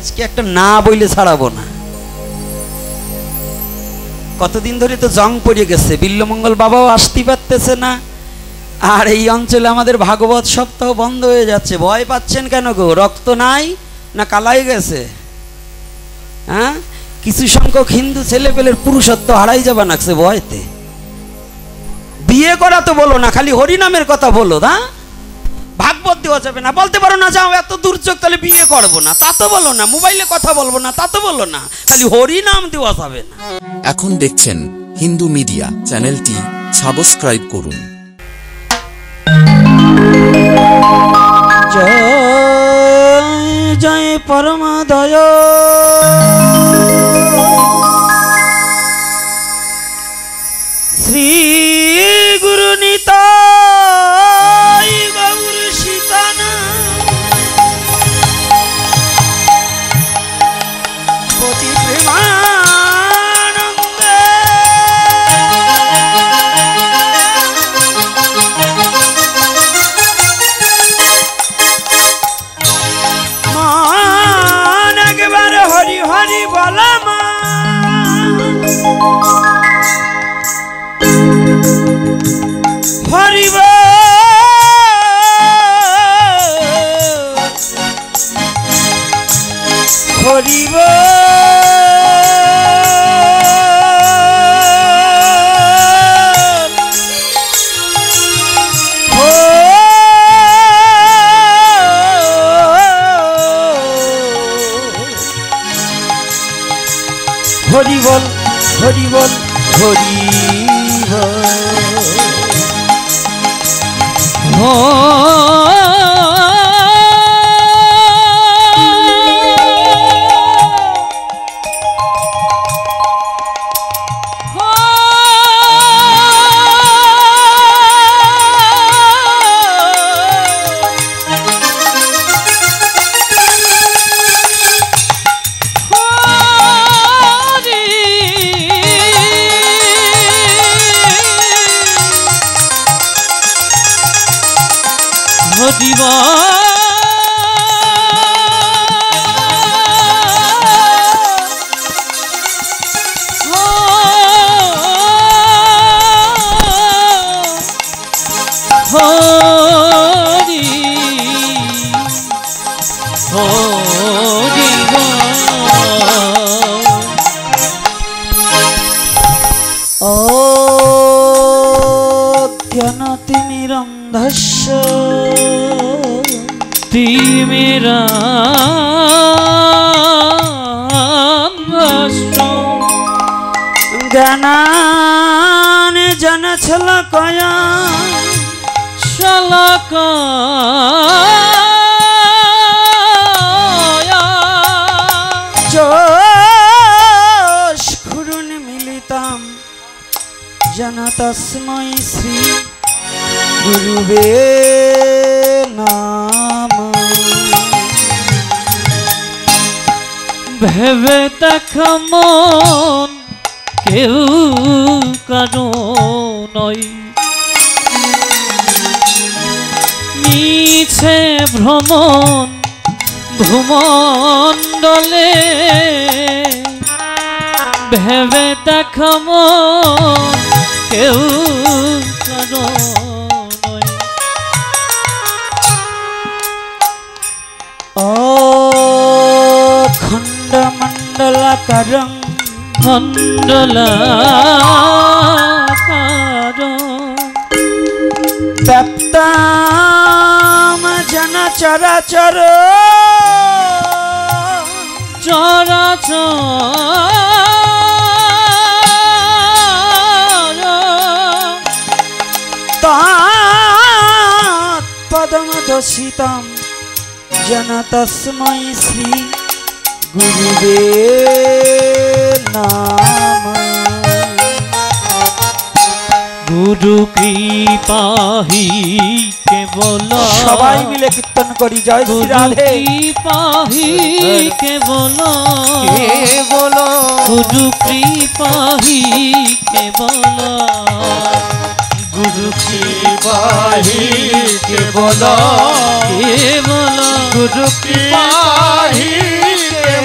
আজকে একটা না বইলে ছাড়াবো না। কতদিন ধরে তো জং পড়ে গেছে, বিল্লমঙ্গল বাবাও আসতে পারতেছে না, আর এই অঞ্চলে আমাদের ভাগবত সপ্তাহ বন্ধ হয়ে যাচ্ছে। ভয় পাচ্ছেন কেন গো? রক্ত নাই না কালাই গেছে? হ্যাঁ, কিছু সংখ্যক হিন্দু ছেলে পেলের পুরুষত্ব হারাই যাবা নাকছে ভয়তে। বিয়ে করা তো বলো না, খালি হরিনামের কথা বলো। না ভাগবত দেওয়া যাবে না, বলতে পারো না যাও এত দুর্যোগ তাহলে বিয়ে করবো না, তা তো বলো না। মোবাইলে কথা বলবো না, তা তো বলো না। খালি হরিনাম দেওয়া যাবে না। এখন দেখছেন হিন্দু মিডিয়া চ্যানেলটি, সাবস্ক্রাইব করুন। জয় জয় পরম দয় শ্রী গুরু নিতাই গৌর সীতানা পতি প্রেমানন্দে মান একবার হরি হরি বলা মা হরিব হরিব হরিবল হরিবল হরিবল জ্ঞানতিমিরন্ধস্য তিমিরান্ধস্য জ্ঞানান জন ছলকয়া ছলকয়া চক্ষুরুন মিলিতাম জন তস্मै শ্রী গুরুবে নমঃ। ভেবে দেখ মন কেউ কারো নয়, মিছে ভ্রমণ ভূমণ্ডলে। ভেবে দেখ মন কেউ কারো নয়। খণ্ডমণ্ডলাকারং মণ্ডলাকারং ব্যাপ্তাম জন চরাচর চরাচর তৎপদম দোষিতম জন তস্मै শ্রী গুরুবে নমঃ। গুরু কৃপাহি কেবল, সবাই মিলে কীর্তন করি জয় শ্রী রাধে। কৃপাহি কেবল কেবল গুরু কৃপাহি কেবল, গুরু কৃপাহি কেবল কেবল গুরু কৃপাহি কেবল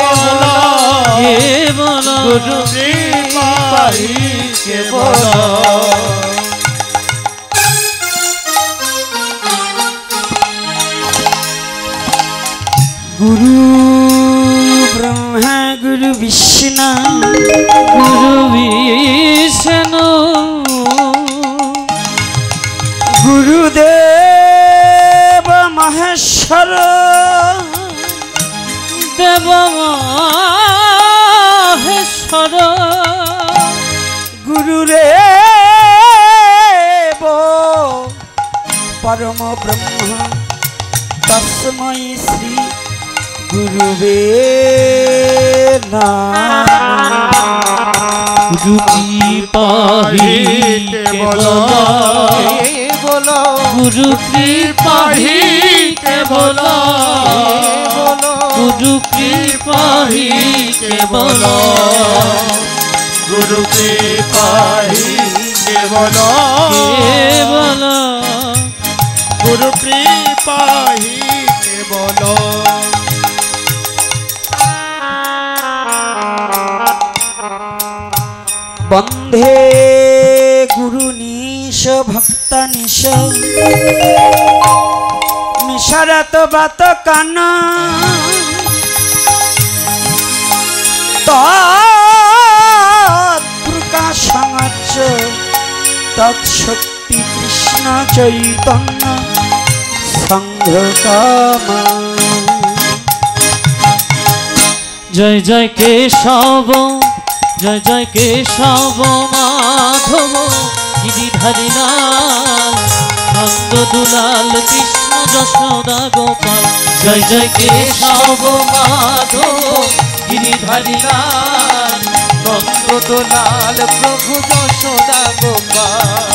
গুরু কৃপাহি কেবল গুরু ব্রহ্মা গুরু বিষ্ণু গুরু বিষ্ণু গুরুদেব মহেশ্বর দেব মহেশ্বর গুরুরেব পরম ব্রহ্ম তস্मै শ্রী গুরুবে নমঃ। গুরু কৃপাহি কেবল গুরু কৃপাহি কেবল গুরু কৃপাহি কেবল গুরু কৃপাহি কেবল কেবল গুরু কৃপাহি কেবল বন্ধে গুরু নিশ ভক্ত নিশ মিশরত বাত কান তৎপ্রকাশাচ্চ তৎশক্তি কৃষ্ণ চৈতন্য সংঘ কামা। জয় জয় কেশব জয় জয় কেশব মাধব গিরিধারী লাল নন্দ দুলাল কৃষ্ণ যশোদা গোপাল। জয় জয় কেশব মাধব গিরিধারী লাল নন্দ দুলাল প্রভু যশোদা গোপাল।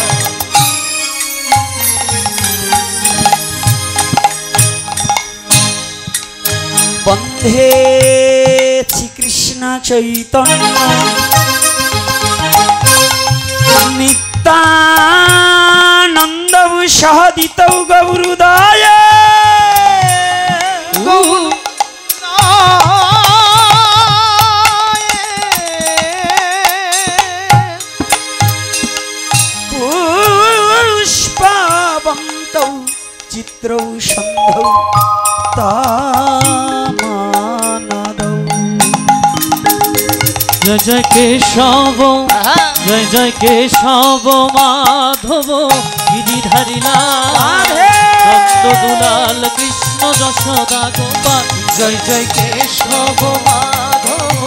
বন্ধে শ্রীকৃষ্ণ চৈতন্য নিত্যানন্দ সহদিত গৌরুদয় পুষ্পবন্ত চিত্রৌ সন্ধৌ তামানদৌ। জয় জয় কেশব জয় জয় কেশব মাধব গিরিধারী লাল নন্দ দুলাল কৃষ্ণ যশোদা গোপাল। জয় জয় কেশব মাধব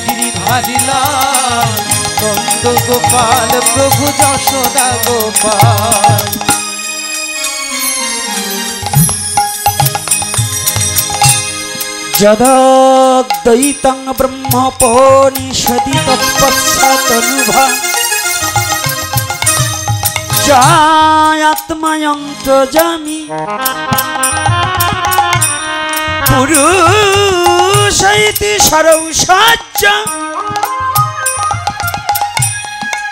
গিরিধারী লাল নন্দ গোপাল প্রভু যশোদা গোপাল। যদদ্বৈতং ব্রহ্মোপনিষদি তৎপশ্চাদনুভা চায়াত্ময়ন্ত্রজামি পুরুষ ইতি সরৌষাচ্চ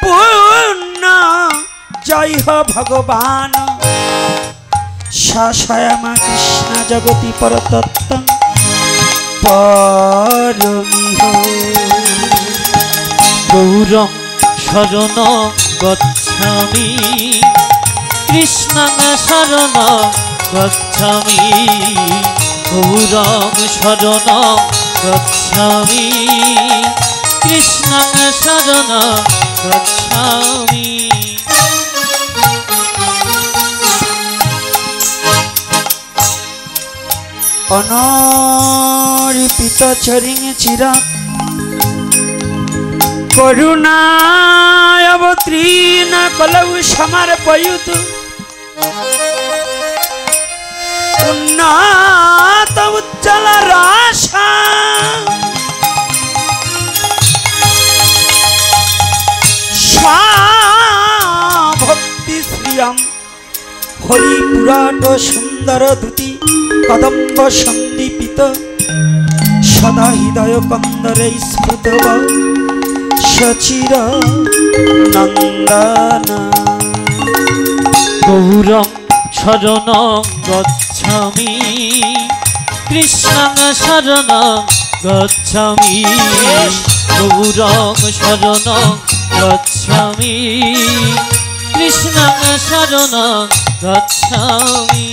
পূর্ণ জয় হ ভগবান শাসয়ামা কৃষ্ণ জগতি পরতত্ত্বং পরমিহ। গৌরং শরণ গচ্ছামি কৃষ্ণং শরণ গচ্ছামি গৌরং শরণ গচ্ছামি কৃষ্ণং শরণ গচ্ছামি। অনর্পিত চরিং চিরাত করুণায় অবতীর্ণ কলৌ সমর্পয়ুত উন্নত উজ্জ্বল রাশা ভক্তি শ্রিয়ম হরিপুরাট সুন্দর দ্যুতি কদম্ব সন্দীপিত সদা হৃদয় কন্দরে স্ফুতব সচির নন্দন। গৌরং শরণ গচ্ছামি কৃষ্ণং শরণ গচ্ছামি গৌরং শরণং গচ্ছামি কৃষ্ণং শরণং গচ্ছামি।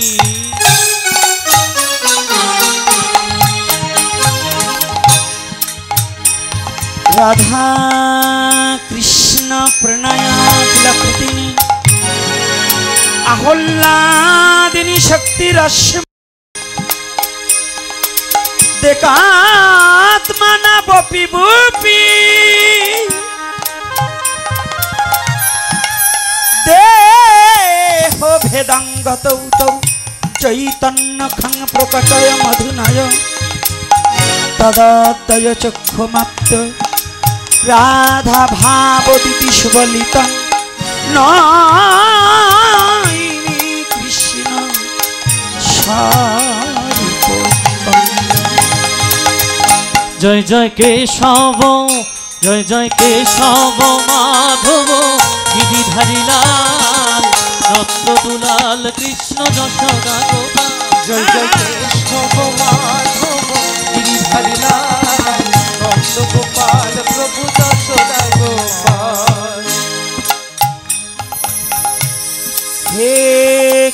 রাধা কৃষ্ণ প্রণয়াতিলকৃতিনি আহ্লাদিনী শক্তিরশ্ম দেকাত্মনা বপি বুপি দেহ ভেদাঙ্গত চৈতন্য খং প্রকটয় মধুনয় তদতয় চক্ষুমাপ্ত রাধা ভাবদিতি সুবলিত নয়নি কৃষ্ণ স্বরূপ। জয় জয় কেশব জয় জয় কেশব মাধব গিরিধারী লাল নন্দ দুলাল কৃষ্ণ যশোদা গোপাল। জয় জয় কেশব মাধব গিরিধারী লাল নন্দ গোপাল প্রভু যশোদা গোপাল। হে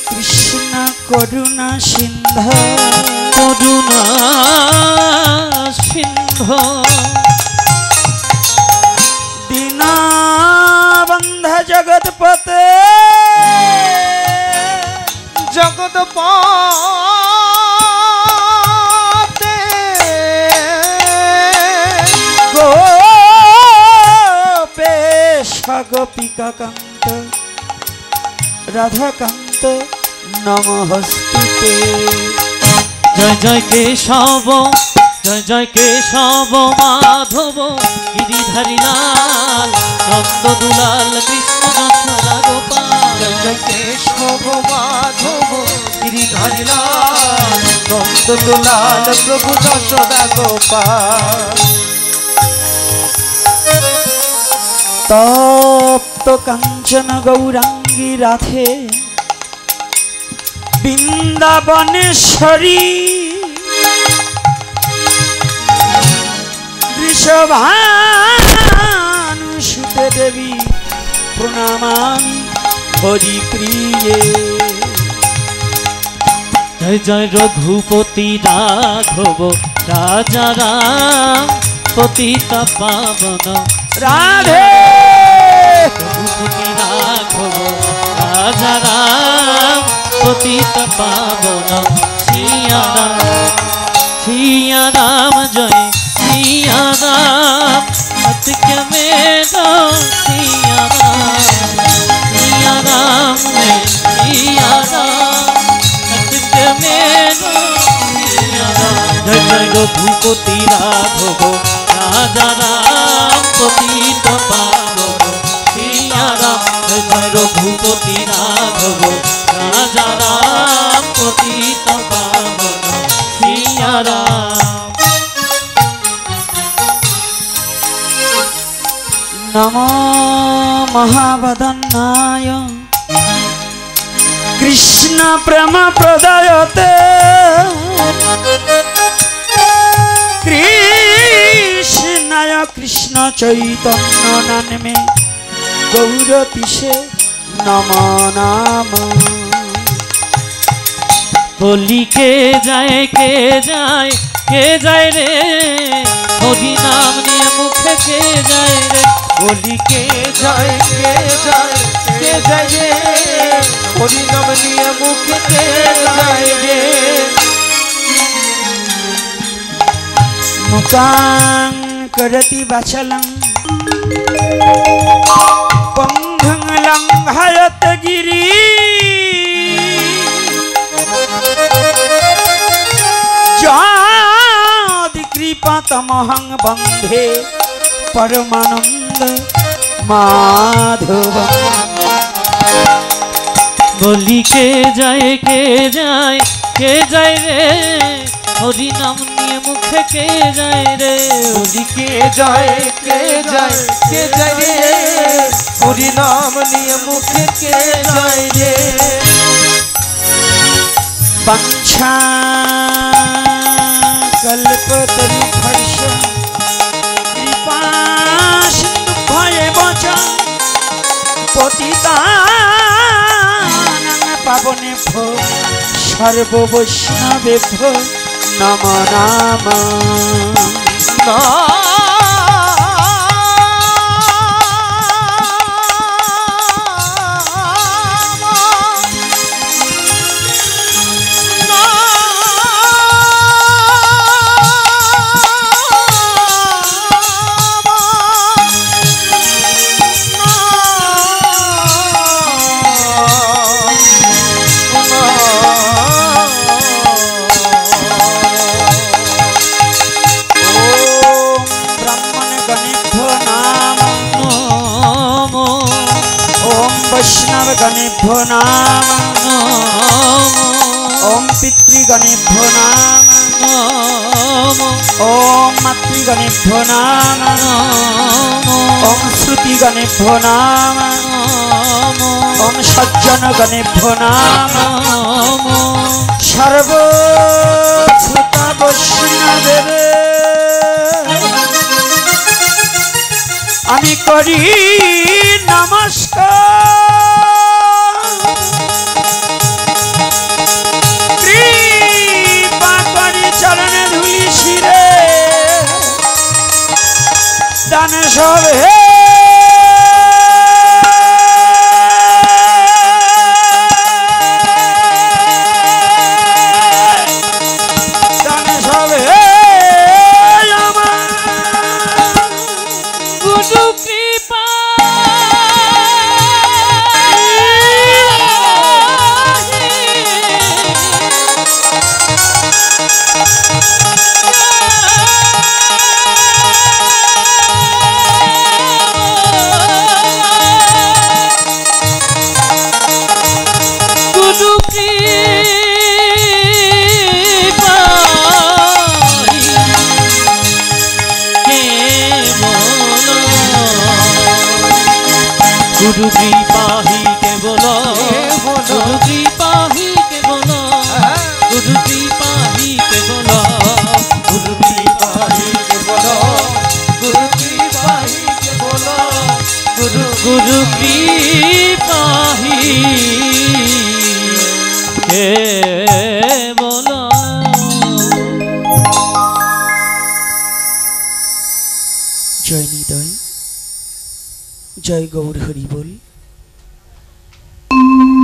কৃষ্ণ করুণা সিন্ধু করুণা সিন্ধু দীনবন্ধ জগৎপতে জগৎপতে গোপেশ গোপিকা কান্ত রাধাকান্ত নমস্তুতে। জয় জয় কেশব জয় জয় কেশব মাধব গিরিধারী লাল নন্দ দুলাল কৃষ্ণ যশোদা গোপাল। জয় জয় কেশব মাধব গিরিধারী লাল নন্দ দুলাল প্রভু যশোদা গোপাল। তপ্ত কাঞ্চন গৌরাঙ্গী রাধে বৃন্দাবনেশ্বরী বৃষভানুসুতে দেবী প্রণামামি হরি প্রিয়ে। জয় জয় রঘুপতি রাঘব রাজা রাম পতিত পাবন রাধে রঘুপতি রাঘব রাজা রাম পতিত পাবন সিয়া রাম জয় সিয়া রাম সত্য মেদ সিয়া রাম সিয়া রাম সত্য মেদ সিয়া রাম। জয় জয় রঘুপতি রাঘব রাজা রাম পতিত পাবন সিয়া রাম। জয় জয় রঘুপতি রাঘব রাজা রাম পতিত পাবন সিয়া রাম। নমো মহাবদন্নায় কৃষ্ণ প্রেম প্রদায়তে কৃষ্ণায় কৃষ্ণ চৈতন্য নামে গৌরতিষে নম নাম। বলি কে যায় রে হরি নাম নিয়ে মুখে কে যায় রে। বলি কে যায় রে হরি নাম নিয়ে মুখে কে যায় রে। মুকাং করতি বাচলং পঙ্গং লঙ্ঘয়ত গিরি যাদি কৃপা তমহং বন্ধে পরমানন্দ মাধব। বলি কে যায় রে হরি নাম নিয়ে মুখে কে যায় রে। বলি কে যায় রে হরি নাম নিয়ে মুখে কে যায় রে। বাঞ্ছা কল্পতরু হর্ষ কৃপা পতিতানাং পাবনেভ্যো সর্ববৈষ্ণবেভ্যো নমো নমঃ। गणेभ्यो नमः ओम पितृगणेभ्यो नमः ओम मातृगणेभ्यो नमः ओम श्रुतिगणेभ्यो नमः ओम सज्जनगणेभ्यो नमः सर्वभूत वैष्णवेर आमी करी नमस्कार। चरणे धूलि शिरे दान सब हे दान सब हे गुरु कृपा गुरु कृपा ही केवल गुरु कृपा ही केवल गुरु कृपा ही केवल गुरु कृपा ही केवल गुरु कृपा ही केवल गुरु गुरु कृपा ही केवल। जय निदय जय गौर हरि बोल।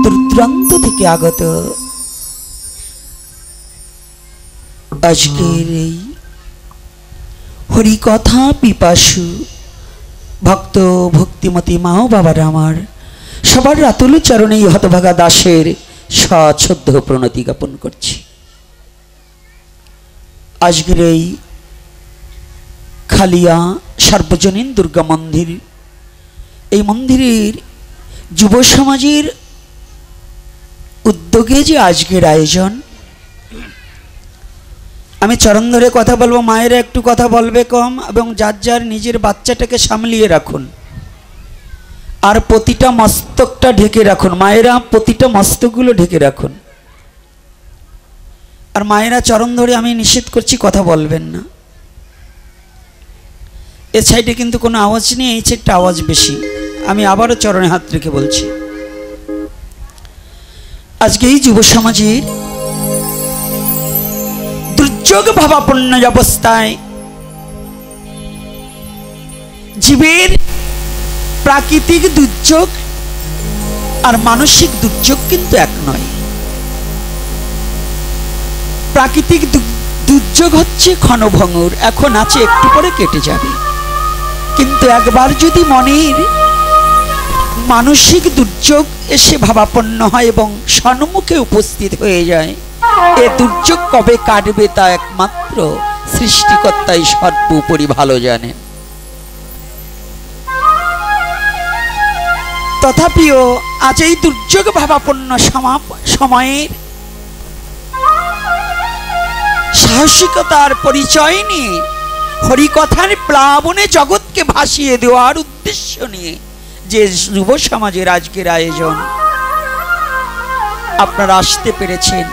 दूरदूराন্ত থেকে আগত আজকের এই হরিকথা পিপাসু ভক্ত ভক্তিমতী মা ও বাবারা আমার সবার রাতুল চরণে হতভাগা দাসের সশ্রদ্ধ প্রণতি জ্ঞাপন করছি। আজকের এই খালিয়া সার্বজনীন দুর্গা মন্দির এই মন্দিরের যুব সমাজের উদ্যোগে যে আজকের আয়োজন, আমি চরণ ধরে কথা বলবো, মায়েরা একটু কথা বলবে কম এবং যার যার নিজের বাচ্চাটাকে সামলিয়ে রাখুন আর প্রতিটা মস্তকটা ঢেকে রাখুন। মায়েরা প্রতিটা মস্তকগুলো ঢেকে রাখুন আর মায়েরা চরণ ধরে আমি নিষেধ করছি কথা বলবেন না। এ সাইডে কিন্তু কোনো আওয়াজ নেই, এই সাইডটা আওয়াজ বেশি। আমি আবারও চরণে হাত রেখে বলছি, আজকে এই যুব সমাজের দুর্যোগ ভাবাপন্ন অবস্থায় জীবের প্রাকৃতিক দুর্যোগ আর মানসিক দুর্যোগ কিন্তু এক নয়। প্রাকৃতিক দুর্যোগ হচ্ছে ক্ষণভঙ্গুর, এখন আছে একটু পরে কেটে যাবে, কিন্তু একবার যদি মনের মানসিক দুর্যোগ এসে ভাবাপন্ন হয় এবং সম্মুখে উপস্থিত হয়ে যায়, এ দুর্যোগ কবে কাটবে তা একমাত্র সৃষ্টিকর্তাই সর্বোপরি ভালো জানেন। তথাপিও আজ এই দুর্যোগ ভাবাপন্ন সময়ের সাহসিকতার পরিচয় নিয়ে হরিকথার প্লাবনে জগৎকে ভাসিয়ে দেওয়ার উদ্দেশ্য নিয়ে যে যুব সমাজের আজকের আয়োজন, আপনারা আসতে পেরেছেন।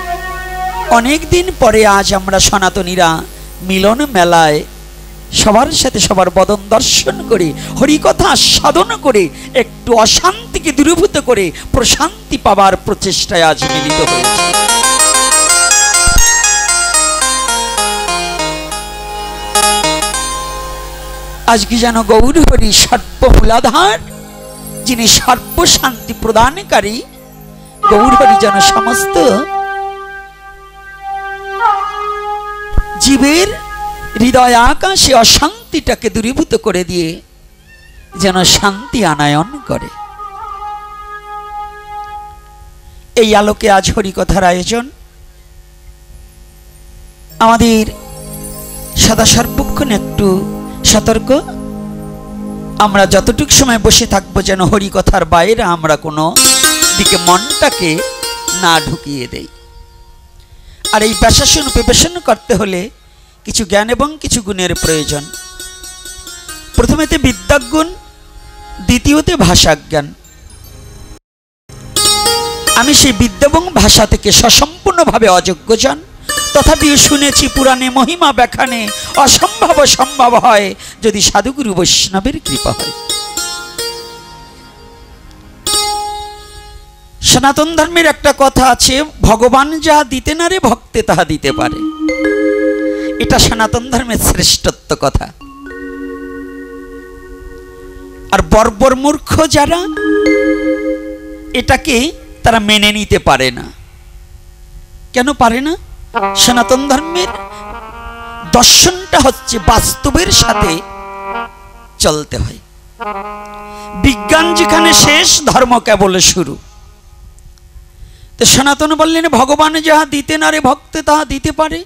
অনেক দিন পরে আজ আমরা সনাতনীরা মিলন মেলায় সবার সাথে সবার বদন দর্শন করে হরিকথা আস্বাদন করে একটু অশান্তি অশান্তিকে দূরীভূত করে প্রশান্তি পাবার প্রচেষ্টায় আজ মিলিত হয়েছে। আজকে যেন গৌর হরি সর্বমূলাধার, যিনি সর্বশান্তি প্রদানকারী, গৌর হরি যেন সমস্ত জীবের হৃদয় আকাশে অশান্তিটাকে দূরীভূত করে দিয়ে যেন শান্তি আনায়ন করে। এই আলোকে আজ হরিকথার আয়োজন। আমাদের সদা সর্বক্ষণ একটু সতর্ক, আমরা যতটুক সময় বসে থাকবো যেন হরিকথার বাইরে আমরা কোনো দিকে মনটাকে না ঢুকিয়ে দেই। আর এই ব্যাসাসন উপবেশন করতে হলে কিছু জ্ঞান এবং কিছু গুণের প্রয়োজন। প্রথমেতে বিদ্যাগুণ, দ্বিতীয়তে ভাষাজ্ঞান। আমি সেই বিদ্যা এবং ভাষা থেকে সসম্পূর্ণভাবে অযোগ্যজন, তথাপিও শুনেছি পুরাণে মহিমা ব্যাখ্যানে অসম্ভব সম্ভব হয় যদি সাধুগুরু বৈষ্ণবের কৃপা হয়। সনাতন ধর্মের একটা কথা আছে, ভগবান যা দিতে না রে ভক্তে তাহা দিতে পারে। এটা সনাতন ধর্মের শ্রেষ্ঠত্ব কথা। আর বর্বর মূর্খ যারা, এটাকে তারা মেনে নিতে পারে না। কেন পারে না? সনাতন ধর্মের দর্শনটা হচ্ছে বাস্তবের সাথে চলতে হয়। বিজ্ঞান যেখানে শেষ, ধর্ম কেবল শুরু। তো সনাতন বললেন ভগবান যাহা দিতে না রে ভক্তে তাহা দিতে পারে।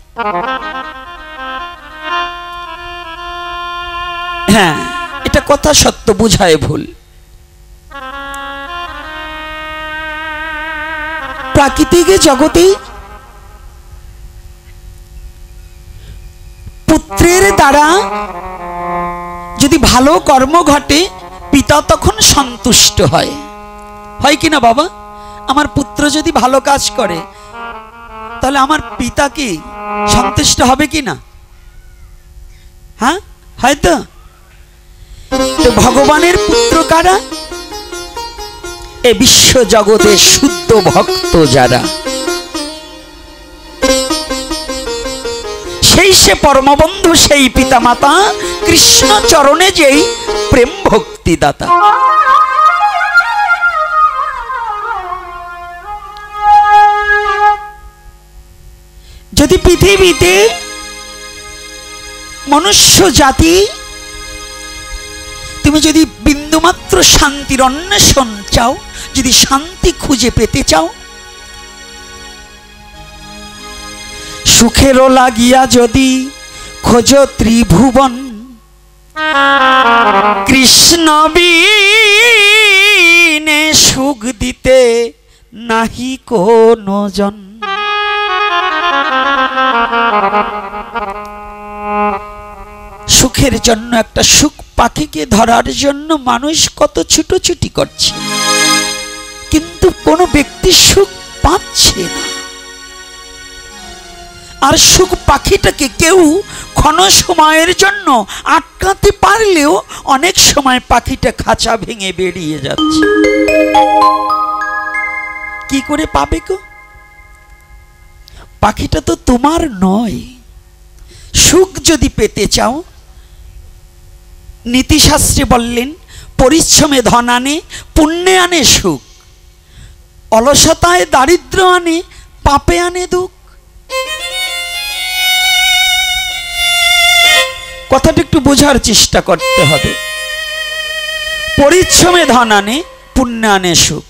হ্যাঁ, এটা কথা সত্য, বুঝায় ভুল। প্রাকৃতিক জগতে পুত্রের দ্বারা যদি ভালো কর্ম ঘটে, পিতা তখন সন্তুষ্ট হয়। হয় কিনা বাবা? আমার পুত্র যদি ভালো কাজ করে, তাহলে আমার পিতা কি সন্তুষ্ট হবে কিনা? হ্যাঁ, হয়তো। ভগবানের পুত্র কারা? এ বিশ্ব জগতে শুদ্ধ ভক্ত যারা, সেই সে পরমবন্ধু, সেই পিতা মাতা, কৃষ্ণ চরণে যেই প্রেম ভক্তি দাতা। যদি পৃথিবীতে মনুষ্য জাতি তুমি যদি বিন্দুমাত্র শান্তির অন্বেষণ চাও, যদি শান্তি খুঁজে পেতে চাও, সুখেরও লাগিয়া যদি খোঁজ ত্রিভুবন, কৃষ্ণ বিনে সুখ দিতে নাহি কোনো জন। সুখের জন্য, একটা সুখ পাখিকে ধরার জন্য মানুষ কত ছুটোছুটি করছে, কিন্তু কোনো ব্যক্তি সুখ পাচ্ছে না। আর সুখ পাখিটাকে কেউ ক্ষণ সময়ের জন্য আটকাতে পারলেও অনেক সময় পাখিটা খাঁচা ভেঙে বেরিয়ে যাচ্ছে। কি করে পাবে গো? পাখিটা তো তোমার নয়। সুখ যদি পেতে চাও, নীতিশাস্ত্রে বললেন পরিশ্রমে ধন আনে, পুণ্যে আনে সুখ, অলসতায় দারিদ্র আনে, পাপে আনে দুঃখ। কথাটা একটু বোঝার চেষ্টা করতে হবে। পরিশ্রমে ধন আনে, পুণ্যে আনে সুখ।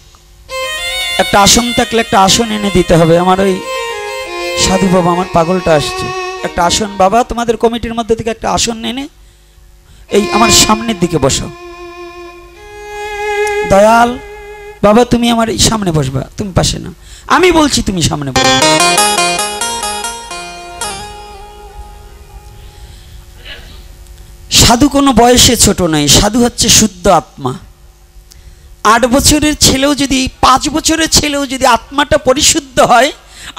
একটা আসন থাকলে একটা আসন এনে দিতে হবে। আমার ওই সাধু বাবা, আমার পাগলটা আসছে, একটা আসন বাবা তোমাদের কমিটির মধ্যে থেকে একটা আসন এনে এই আমার সামনের দিকে বসাও। দয়াল বাবা, তুমি আমার এই সামনে বসবা, তুমি পাশে না, আমি বলছি তুমি সামনে বসবে। সাধু কোনো বয়সে ছোট নয়, সাধু হচ্ছে শুদ্ধ আত্মা। 8 বছরের ছেলেও যদি, 5 বছরের ছেলেও যদি আত্মাটা পরিশুদ্ধ হয়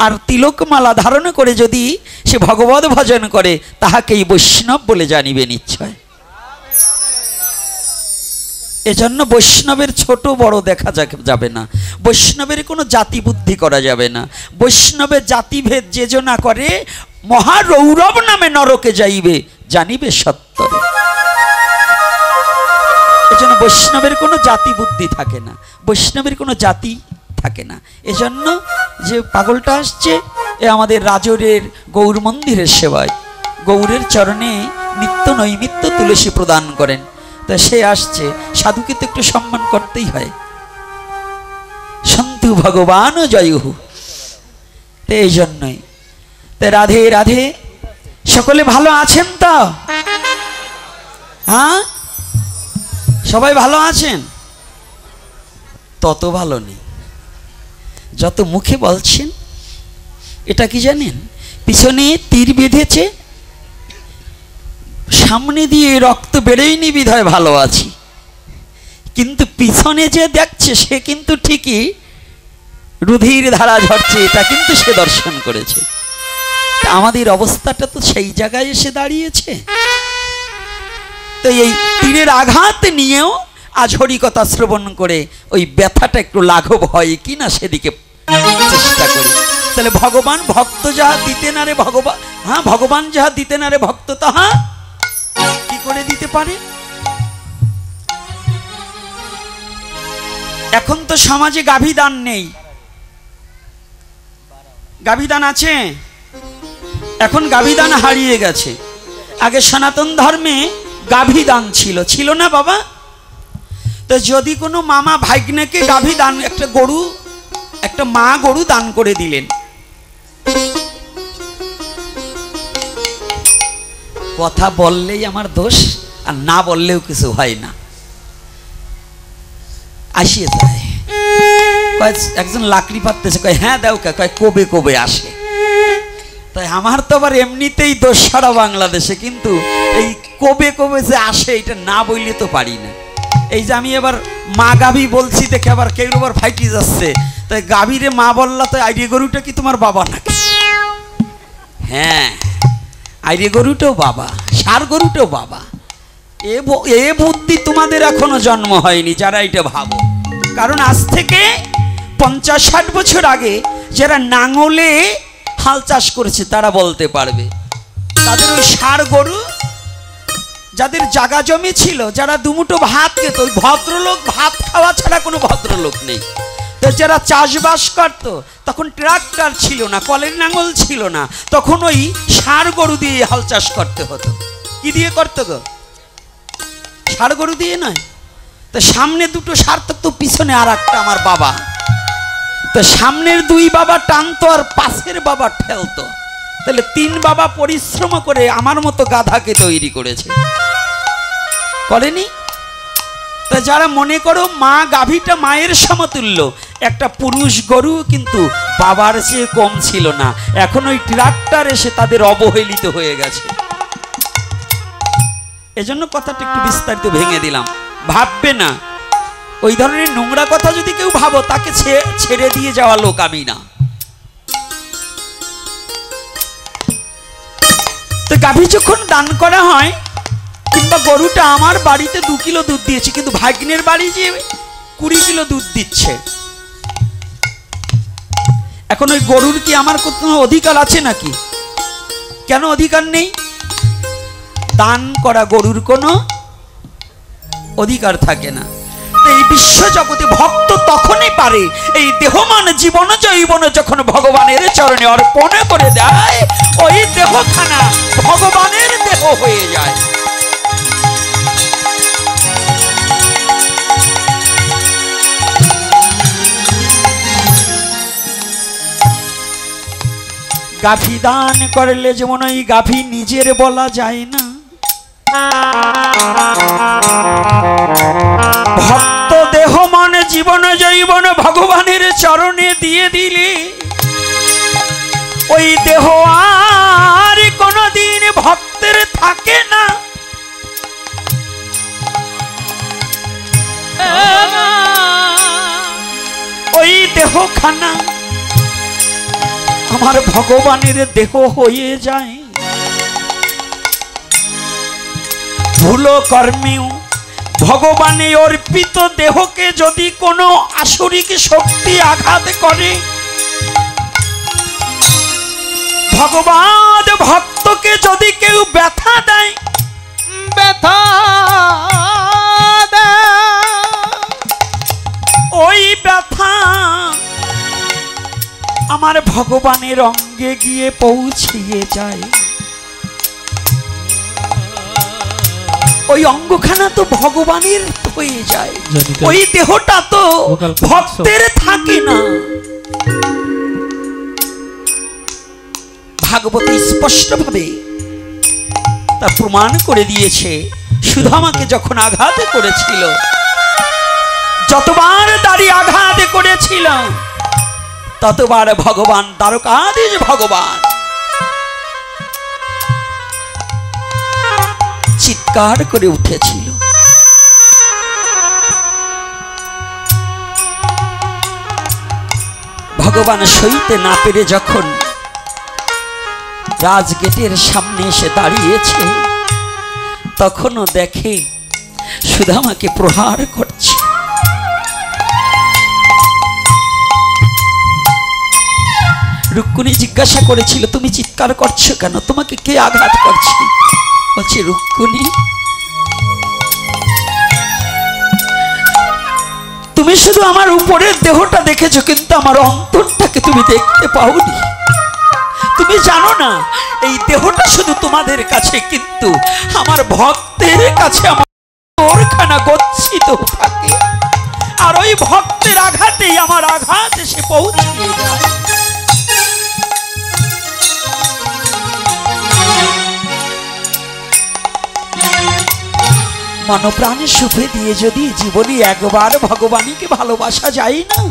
আর তিলকমালা ধারণ করে যদি সে ভগবত ভজন করে, তাহাকেই বৈষ্ণব বলে জানিবে নিশ্চয়। এজন্য বৈষ্ণবের ছোট বড় দেখা যাবে না, বৈষ্ণবের কোনো জাতি বুদ্ধি করা যাবে না। বৈষ্ণবের জাতিভেদ যে না করে মহারৌরব নামে নরকে যাইবে জানিবে সত্তরে। এজন্য বৈষ্ণবের কোনো জাতি বুদ্ধি থাকে না, বৈষ্ণবের কোনো জাতি থাকে না। এজন্য যে পাগলটা আসছে এ আমাদের রাজরের গৌর মন্দিরের সেবায়, গৌরের চরণে নিত্য নৈমিত্য তুলসী প্রদান করেন। তা সে আসছে, সাধুকে তো একটু সম্মান করতেই হয়। সন্তু ভগবান জয়হু। তো এই জন্যই তো রাধে রাধে। সকলে ভালো আছেন তো? হ্যাঁ, সবাই ভালো আছেন? তত ভালো নেই যত মুখে বলছেন। এটা কি জানেন? পিছনে তীর বেঁধেছে, সামনে দিয়ে রক্ত বেরোয়নি বিধায় ভালো আছি, কিন্তু পিছনে যে দেখছে সে কিন্তু ঠিকই রুধির ধারা ঝরছে, এটা কিন্তু সে দর্শন করেছে। আমাদের অবস্থাটা তো সেই জায়গায় এসে দাঁড়িয়েছে। তো এই তীরের আঘাত নিয়েও আজ হরিকথা শ্রবণ করে ওই ব্যথাটা একটু লাঘব হয় কিনা সেদিকে চেষ্টা করি। তাহলে ভগবান ভক্ত যাহা দিতে না রে ভগবান, হ্যাঁ ভগবান যাহা দিতে না রে ভক্ত তাহা কি করে দিতে পারে? এখন তো সমাজে গাভীদান নেই, গাভীদান আছে? এখন গাভীদান হারিয়ে গেছে। আগে সনাতন ধর্মে গাভীদান ছিল, ছিল না বাবা? তো যদি কোনো মামা ভাগ্নেকে গাভী দান, একটা গরু, একটা মা গরু দান করে দিলেন, কথা বললেই আমার দোষ, আর না বললেও কিছু হয় না, আসিয়ে যায়। একজন লাকড়ি পাততেছে, কয় হ্যাঁ দাও কে, কয় কবে কবে আসে। তাই আমার তো আবার এমনিতেই দোষ সারা বাংলাদেশে, কিন্তু এই কবে কবে যে আসে এটা না বললে তো পারি না। এই যে আমি এবার মা গাভী বলছি দেখে আবার কেউ আবার ফাইটি যাচ্ছে, তাই গাভীরে মা বললা তো আইরে গরুটা কি তোমার বাবা নাকি? হ্যাঁ, আইরে গরুটাও বাবা, ষাঁড় গরুটাও বাবা। এ বুদ্ধি তোমাদের এখনো জন্ম হয়নি যারা এটা ভাবো। কারণ আজ থেকে 50-60 বছর আগে যারা নাঙলে হাল চাষ করেছে তারা বলতে পারবে। তাদের ওই ষাঁড় গরু, যাদের জায়গা জমি ছিল, যারা দুমুঠো ভাত খেত, ওই ভদ্রলোক ভাত খাওয়া ছাড়া কোনো ভদ্রলোক নেই। তো যারা চাষবাস করত তখন ট্রাক্টর ছিল না, কলের নাঙল ছিল না, তখন ওই ষাঁড় গরু দিয়ে হাল চাষ করতে হতো। কি দিয়ে করতো গো? ষাঁড় গরু দিয়ে নয়। তো সামনে দুটো ষাঁড় থাকতো, পিছনে আর একটা আমার বাবা। তো সামনের 2 বাবা টানতো আর পাশের বাবা ঠেলতো। তাহলে 3 বাবা পরিশ্রম করে আমার মতো গাধাকে তৈরি করেছে, করেনি? তা যারা মনে করো মা গাভীটা মায়ের সমতুল্য, একটা পুরুষ গরু কিন্তু বাবার চেয়ে কম ছিল না। এখন ওই ট্রাক্টর এসে তাদের অবহেলিত হয়ে গেছে। এজন্য কথাটা একটু বিস্তারিত ভেঙে দিলাম, ভাববে না। ওই ধরনের নোংরা কথা যদি কেউ ভাবো, তাকে ছেড়ে দিয়ে যাওয়া লোক আমি না। তো গাভী যখন দান করা হয়, কিংবা গরুটা আমার বাড়িতে 2 কিলো দুধ দিয়েছে, কিন্তু ভাগ্নের বাড়ি যে 20 কিলো দুধ দিচ্ছে, এখন ওই গরুর কি আমার কোনো অধিকার আছে নাকি? কেন অধিকার নেই? দান করা গরুর কোনো অধিকার থাকে না। এই বিশ্ব জগতে ভক্ত তখনই পারে এই দেহমান জীবন জৈবন যখন ভগবানের চরণে অর্পণ করে দেয়, ওই দেহখানা ভগবানের দেহ হয়ে যায়। গাভী দান করলে যেমন ওই গাভী নিজের বলা যায় না, ভক্ত দেহ মন জীবন জৈবন ভগবানের চরণে দিয়ে দিলে ওই দেহ আর কোনদিন ভক্তের থাকে না। ওই দেহখানা আমার ভগবানের দেহ হয়ে যায়। ভুল কর্মেও ভগবানে অর্পিত দেহকে যদি কোনো আসরিক শক্তি আঘাত করে, ভগবান ভক্তকে যদি কেউ ব্যথা দেয়, ব্যথা ওই ব্যথা আমার ভগবানের অঙ্গে গিয়ে পৌঁছিয়ে যায়। ওই অঙ্গখানা তো ভগবানের হয়ে যায়, ওই দেহটা তো ভক্তের থাকে না। ভাগবত স্পষ্টভাবে তা প্রমাণ করে দিয়েছে। সুদামাকে যখন আঘাত করেছিল, যতবার দাঁড়িয়ে আঘাত করেছিল, ততবার ভগবান দ্বারকাধীশ ভগবান চিৎকার করে উঠেছিল। ভগবান সইতে না পেরে যখন রাজগেটের সামনে এসে দাঁড়িয়েছে, তখনও দেখে সুদামাকে প্রহার করছে। রুক্মিণী জিজ্ঞাসা করেছিল, তুমি চিৎকার করছো কেন? তোমাকে কে আঘাত করছে? বলছে, রুক্মিণী, তুমি শুধু আমার উপরের দেহটা দেখেছো, কিন্তু আমার অন্তরটাকে তুমি দেখতে পাওনি। তুমি জানো না এই দেহটা শুধু তোমাদের কাছে, কিন্তু আমার ভক্তের কাছে আমার ওরখানা গচ্ছিত থাকে। আর ওই ভক্তের আঘাতেই আমার আঘাত এসে পৌঁছিয়ে যায়। মনপ্রাণে সুখে দিয়ে যদি জীবনে একবার ভগবানকে ভালোবাসা যায় না,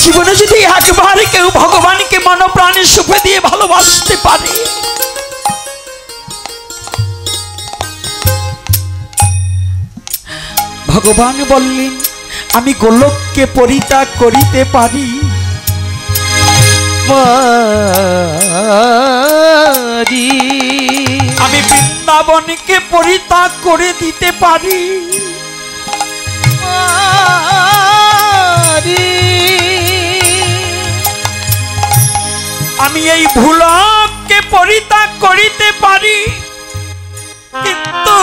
জীবনে যদি একবার কেউ ভগবানকে মনপ্রাণে সুখে দিয়ে ভালোবাসতে পারে, ভগবান বললেন, আমি গোলককে পরিত্যাগ করিতে পারি, আমি বৃন্দাবনকে পরিত্যাগ করে দিতে পারি, আমি এই ভুলককে পরিত্যাগ করিতে পারি, কিন্তু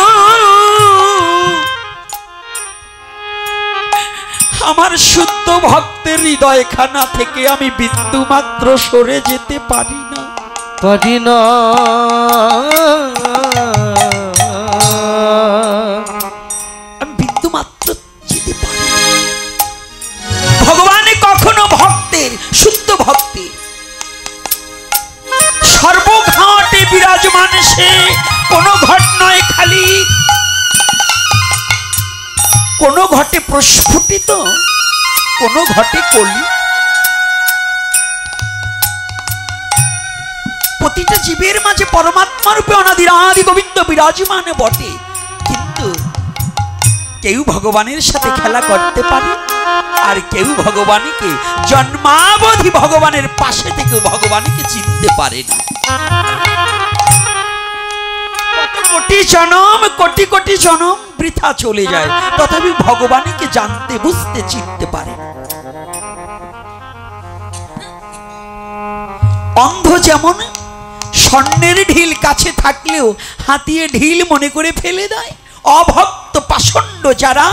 আমার শুদ্ধ ভক্তের হৃদয়খানা থেকে আমি বিন্দু মাত্র সরে যেতে পারি না। আমি বিন্দু মাত্র যেতে পারি না। ভগবান কখনো ভক্তের, শুদ্ধ ভক্তের সর্বঘাটে বিরাজমান, সে কোনো ঘট নয় খালি, কোনো ঘটে প্রস্ফুটিত, কোনো ঘটে কলি। প্রতিটা জীবের মাঝে পরমাত্মা রূপে অনাদির আদি গোবিন্দ বিরাজমান বটে, কিন্তু কেউ ভগবানের সাথে খেলা করতে পারে, আর কেউ ভগবানকে জন্মাবধি ভগবানের পাশে থেকে ভগবানকে চিনতে পারে না। কোটি জনম, কোটি কোটি জনম বৃথা চলে যায়, তথাপি ভগবানকে জানতে, বুঝতে, চিনতে পারে না। অন্ধ যেমন স্বর্ণের ঢিল কাছে থাকলেও হাতিয়ে ঢিল মনে করে ফেলে দেয়, অভক্ত পাষণ্ড যারা,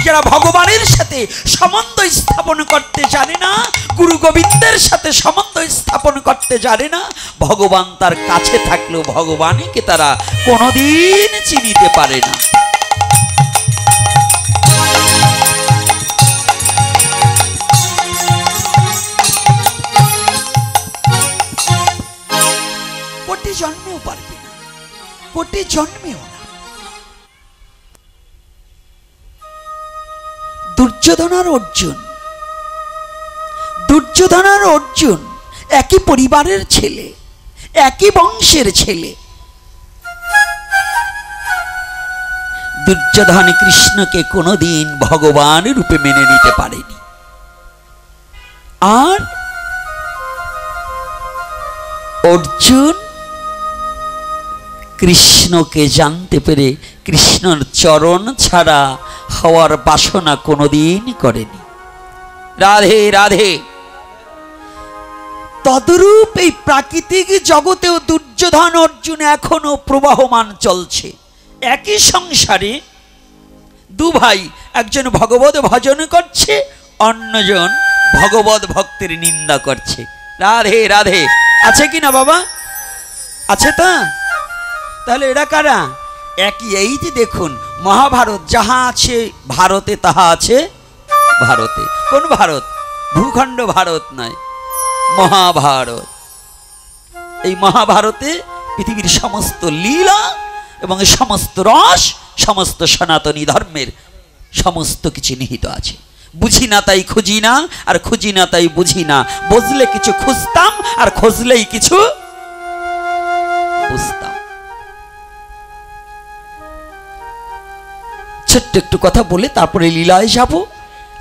যারা ভগবানের সাথে সম্বন্ধ স্থাপন করতে জানে না, গুরু গোবিন্দের সাথে সম্বন্ধ স্থাপন করতে জানে না, ভগবান তার কাছে থাকলেও ভগবানকে তারা কোনোদিন চিনিতে পারে না। কোটি জন্মেও পারবে না, কোটি জন্মেও না। দুর্যোধন আর অর্জুন, দুর্যোধন আর অর্জুন একই পরিবারের ছেলে, একই বংশের ছেলে। দুর্যোধন কৃষ্ণকে কোনোদিন ভগবান রূপে মেনে নিতে পারেনি, আর অর্জুন কৃষ্ণকে জানতে পেরে কৃষ্ণর চরণ ছাড়া হওয়ার বাসনা কোনোদিন করেনি। রাধে রাধে। তদ্রূপ এই প্রাকৃতিক জগতেও দুর্যোধন অর্জুন এখনো প্রবাহমান চলছে। একই সংসারে দু ভাই, একজন ভগবত ভজন করছে, অন্যজন ভগবত ভক্তের নিন্দা করছে। রাধে রাধে। আছে কি না বাবা? আছে তো? তাহলে এরা কারা? একই। এই যে দেখুন, মহাভারত যাহা আছে ভারতে তাহা আছে ভারতে। কোন ভারত? ভূখণ্ড ভারত নয়, মহাভারত। এই মহাভারতে পৃথিবীর সমস্ত লীলা এবং সমস্ত রস, সমস্ত সনাতনী ধর্মের সমস্ত কিছু নিহিত আছে। বুঝি না তাই খুঁজি না, আর খুঁজি না তাই বুঝি না। বুঝলে কিছু খুঁজতাম, আর খুঁজলেই কিছু বুঝতাম। ছোট্ট একটু কথা বলে তারপরে লীলায় যাব।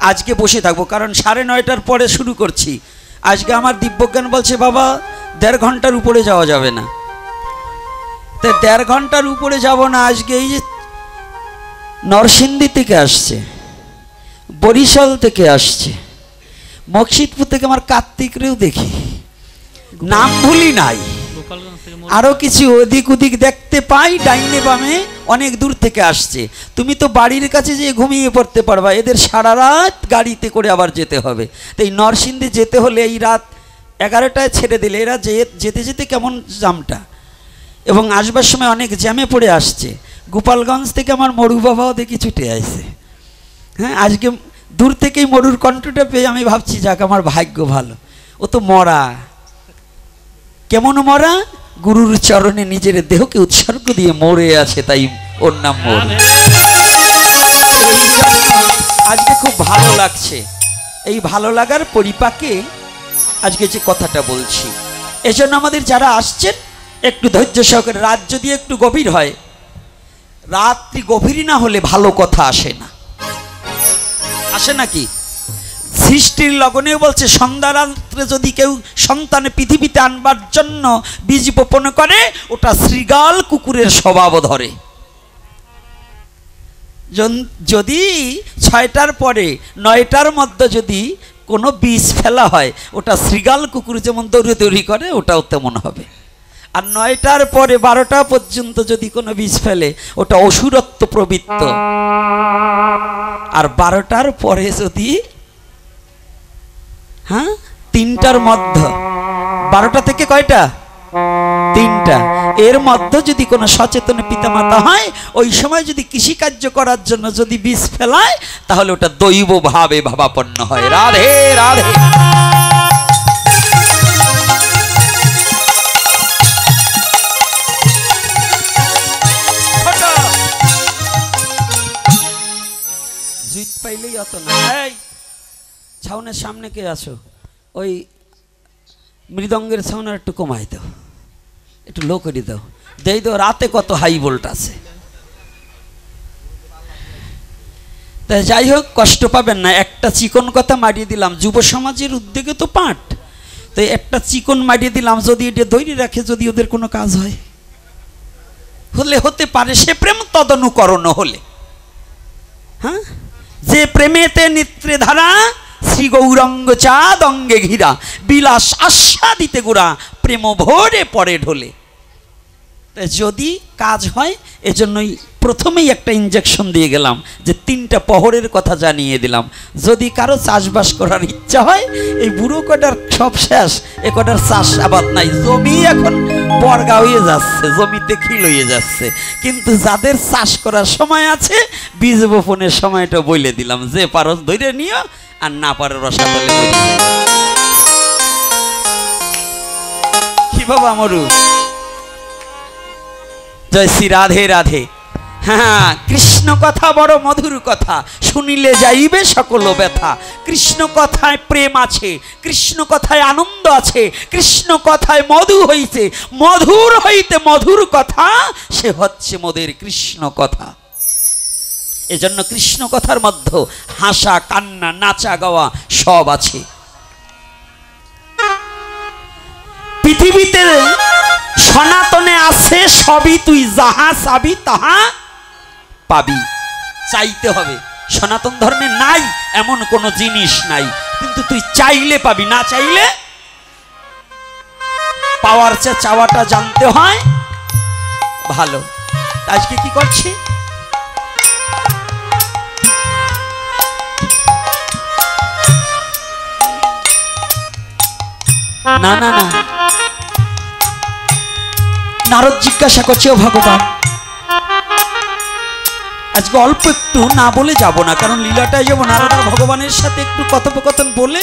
আজকে বসে থাকবো, কারণ 9:30টার পরে শুরু করছি। আজকে আমার দিব্যজ্ঞান বলছে বাবা 1.5 ঘন্টার উপরে যাওয়া যাবে না। তো 1.5 ঘন্টার উপরে যাব না। আজকে এই যে নরসিংদী থেকে আসছে, বরিশাল থেকে আসছে, মকসিদপুর থেকে আমার কার্তিকরেও দেখি, নাম ভুলি নাই, আরো কিছু ওদিক ওদিক দেখতে পাই, ডাইনে বামে অনেক দূর থেকে আসছে। তুমি তো বাড়ির কাছে যে ঘুমিয়ে পড়তে পারবা, এদের সারা রাত গাড়িতে করে আবার যেতে হবে। তো এই নরসিংদী যেতে হলে এই রাত 11টায় ছেড়ে দিলে এরা যেতে যেতে কেমন জামটা, এবং আসবার সময় অনেক জ্যামে পড়ে আসছে। গোপালগঞ্জ থেকে আমার মরু বাবাও দেখি ছুটে আসছে। হ্যাঁ, আজকে দূর থেকেই মরুর কণ্ঠটা পেয়ে আমি ভাবছি যাক আমার ভাগ্য ভালো। ও তো মরা। কেমন মরা? গুরুর চরণে নিজের দেহকে উৎসর্গ দিয়ে মরে আছে, তাই ওর নাম মরু। আজকে খুব ভালো লাগছে। এই ভালো লাগার পরিপাকে আজকে যে কথাটা বলছি, এজন্য আমাদের যারা আসছেন একটু ধৈর্য সহকারে। রাত যদি একটু গভীর হয়, রাত্রি গভীর না হলে ভালো কথা আসে না। আসে নাকি? সৃষ্টির লগনে বলছে সন্ধ্যা রাত্রে যদি কেউ সন্তান পৃথিবীতে আনবার জন্য বীজ বপন করে, ওটা শৃগাল কুকুরের স্বভাব ধরে। যদি 6টার পরে 9টার মধ্যে যদি কোনো বীজ ফেলা হয়, ওটা শৃগাল কুকুর যেমন দৌড়ি করে, ওটাও তেমন হবে। আর 9টার পরে 12টা পর্যন্ত যদি কোনো বীজ ফেলে, ওটা অসুরত্ব প্রবৃত্ত। আর 12টার পরে যদি 3টার মধ্যে, 12টা থেকে কয়টা? 3টা, এর মধ্যে যদি কোনো সচেতন পিতামাতা হয়, ওই সময় যদি কৃষিকার্য করার জন্য যদি বীজ ফেলায়, তাহলে ওটা দৈব ভাবে ভাবাপন্ন হয়। রাধে রাধে। জুত পাইলেই অত না। ছাউনের সামনে কে আছো? ওই মৃদঙ্গের ছাউনের একটু কমাই দাও, একটু লো করে দাও। দেই তো রাতে কত হাই ভোল্ট আছে। তাই যাই হোক, কষ্ট পাবেন না। একটা চিকন কথা মারিয়ে দিলাম, যুব সমাজের উদ্যোগে তো পাঠ, তাই একটা চিকন মারিয়ে দিলাম। যদি এটা ধৈর্য রাখে, যদি ওদের কোনো কাজ হয়, হলে হতে পারে সে প্রেম তদনুকরণ হলে। হ্যাঁ, যে প্রেমেতে নেত্রে ধারা, শ্রী গৌরঙ্গ চাঁদ অঙ্গে ঘিরা, বিলাস আস্বাদিতে গোড়া, প্রেম ভরে পরে ঢোলে। যদি কাজ হয়, এজন্যই প্রথমেই একটা ইনজেকশন দিয়ে গেলাম, যে 3টা প্রহরের কথা জানিয়ে দিলাম। যদি কারো চাষবাস করার ইচ্ছা হয়, এই বুড়ো কটার সব শেষ, এ কটার চাষ আবাদ নাই। জমি এখন বর্গা হয়ে যাচ্ছে, জমিতে খিল হয়ে যাচ্ছে। কিন্তু যাদের চাষ করার সময় আছে, বীজ বপনের সময়টা বলে দিলাম, যে পারো ধরে নিও, আর না পারো রসাতলে। কি বাবা মরু? জয় শ্রী রাধে রাধে। হ্যাঁ, কৃষ্ণ কথা বড় মধুর কথা, শুনিলে যাইবে সকল ব্যথা। কৃষ্ণ কথায় প্রেম আছে, কৃষ্ণ কথায় আনন্দ আছে, কৃষ্ণ কথায় মধু হইতে, মধুর হইতে মধুর কথা, সে হচ্ছে মোদের কৃষ্ণ কথা। এজন্য কৃষ্ণ কথার মধ্যে হাসা, কান্না, নাচা, গাওয়া সব আছে। পৃথিবীতে সনাতনে আছে সবই, তুই যাহা চাবি তাহা পাবি। চাইতে হবে। সনাতন ধর্মে নাই এমন কোনো জিনিস নাই, কিন্তু তুই চাইলে পাবি, না চাইলে পাওয়ার চেয়ে চাওয়াটা জানতে হয় ভালো। আজকে কি করছি? না না না, নারদ জিজ্ঞাসা করছে, ও ভগবান, আজকে অল্প একটু না বলে যাব না, কারণ লীলাটায় যাবো নারদ আর ভগবানের সাথে একটু কথোপকথন বলে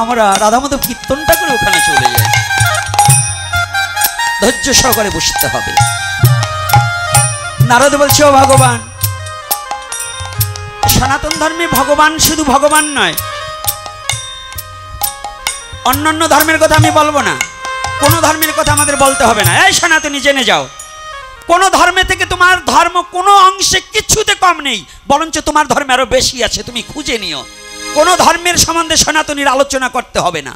আমরা রাধা মাধব কীর্তনটা করে ওখানে চলে যাই। ধৈর্য সহকারে বসতে হবে। নারদ বলছে, ও ভগবান, সনাতন ধর্মে ভগবান শুধু ভগবান নয়, অন্যান্য ধর্মের কথা আমি বলবো না, কোনো ধর্মের কথা আমাদের বলতে হবে না। এই সনাতনী জেনে যাও, কোন ধর্মে থেকে তোমার ধর্ম কোনো অংশে কিছুতে কম নেই, বরঞ্চ তোমার ধর্মে আরো বেশি আছে, তুমি খুঁজে নিও। কোন ধর্মের সম্বন্ধে সনাতনীর আলোচনা করতে হবে না।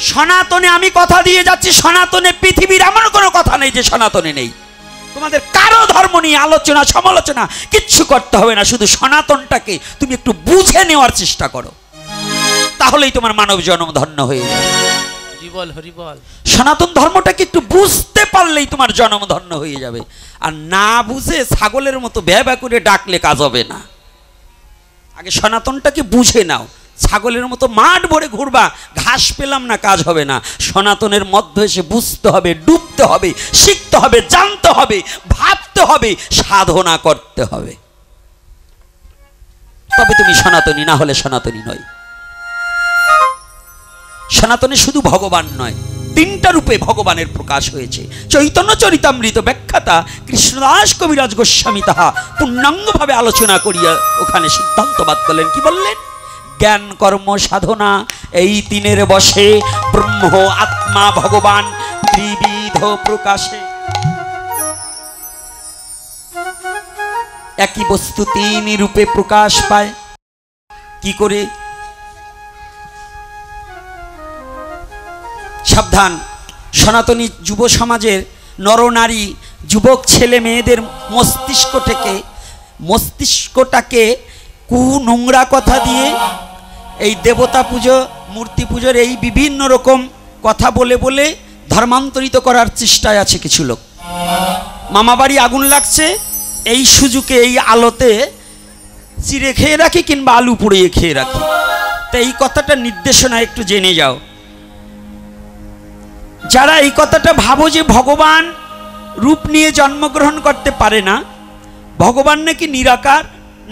সনাতনে আমি কথা দিয়ে যাচ্ছি, সনাতনে পৃথিবীর এমন কোনো কথা নেই যে সনাতনে নেই। তোমাদের কারো ধর্ম নিয়ে আলোচনা সমালোচনা কিচ্ছু করতে হবে না, শুধু সনাতনটাকে তুমি একটু বুঝে নেওয়ার চেষ্টা করো, তাহলেই তোমার মানব জন্ম ধন্য হয়ে যাবে। হরিবল হরিবল। সনাতন ধর্মটাকে একটু বুঝতে পারলেই তোমার জন্ম ধন্য হয়ে যাবে। আর না বুঝে ছাগলের মতো ভ্যাবা করে ডাকলে কাজ হবে না। আগে সনাতনটাকে বুঝে নাও। ছাগলের মতো মাঠ ভরে ঘুরবা, ঘাস পেলাম না, কাজ হবে না। সনাতনের মধ্যে এসে বুঝতে হবে, ডুবতে হবে, শিখতে হবে, জানতে হবে, ভাবতে হবে, সাধনা করতে হবে, তবে তুমি সনাতনী, না হলে সনাতনী নয়। সনাতনে শুধু ভগবান নয়, তিনটা রূপে ভগবানের প্রকাশ হয়েছে। চৈতন্য চরিতামৃত ব্যাখ্যাতা কৃষ্ণদাস কবিরাজ গোস্বামী তাহা পূর্ণাঙ্গভাবে আলোচনা করিয়া ওখানে সিদ্ধান্তবাদ করলেন। কি বললেন? জ্ঞান কর্ম সাধনা এই তিনের বশে ব্রহ্ম আত্মা ভগবান ত্রিবিধ প্রকাশে। একই বস্তু তিন রূপে প্রকাশ পায়। কি করে? সাবধান, সনাতনী যুব সমাজের নরনারী যুবক ছেলে মেয়েদের মস্তিষ্কটাকে নোংরা কথা দিয়ে এই দেবতা পুজো, মূর্তি পুজোর এই বিভিন্ন রকম কথা বলে বলে ধর্মান্তরিত করার চেষ্টায় আছে কিছু লোক। মামাবাড়ি আগুন লাগছে, এই সুযোগে এই আলোতে চিড়ে খেয়ে রাখি কিংবা আলু পুড়িয়ে খেয়ে রাখি। তো এই কথাটা নির্দেশনা একটু জেনে যাও। যারা এই কথাটা ভাবো যে ভগবান রূপ নিয়ে জন্মগ্রহণ করতে পারে না, ভগবান নাকি নিরাকার,